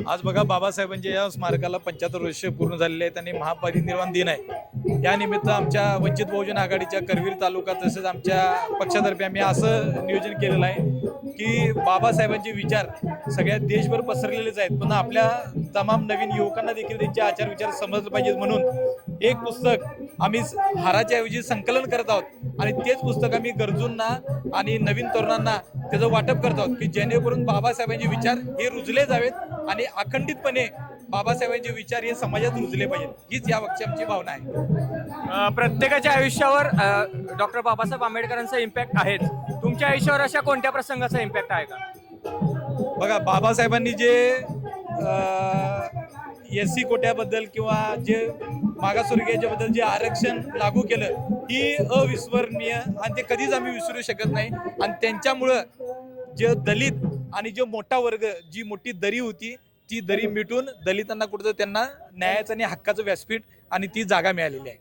आज बघा बाबासाहेबांच्या या स्मारकाला 75 वर्ष पूर्ण झालेले आहेत आणि महापरिनिर्वाण दिन आहे। या निमित्त आमच्या वंचित बहुजन आघाडीच्या करवीर तालुका तसेच आमच्या पक्षातर्फे आम्ही असं नियोजन केलेलं आहे की बाबासाहेबांचे विचार सगळ्या देशभर पसरलेलेच आहेत, पण आपल्या तमाम नवीन युवकांना देखील त्यांचे आचार विचार समजले पाहिजेत म्हणून एक पुस्तक आम्ही हाराच्या ऐवजी संकलन करत आहोत आणि तेच पुस्तक आम्ही गरजूंना आणि नवीन तरुणांना त्याचं वाटप करत आहोत की जेणेकरून बाबासाहेबांचे विचार हे रुजले जावेत आणि अखंडितपणे बाबासाहेबांचे विचार हे समाजात रुजले पाहिजेत, हीच या वक्तव्याची आमची भावना आहे। प्रत्येकाच्या आयुष्यावर डॉक्टर बाबासाहेब आंबेडकरांचा इम्पॅक्ट आहेच। तुमच्या आयुष्यावर अशा कोणत्या प्रसंगाचा इम्पॅक्ट आहे का? बघा, बाबासाहेबांनी जे SC कोट्याबद्दल किंवा जे मागासवर्गीयाच्याबद्दल जे आरक्षण लागू केलं ही अविस्मरणीय आणि ते कधीच आम्ही विसरू शकत नाही। आणि त्यांच्यामुळं जे दलित आणि जो मोठा वर्ग, जी मोठी दरी होती ती दरी मिटून दलितांना कुठं त्यांना न्यायाचं आणि हक्काचं व्यासपीठ आणि ती जागा मिळालेली आहे।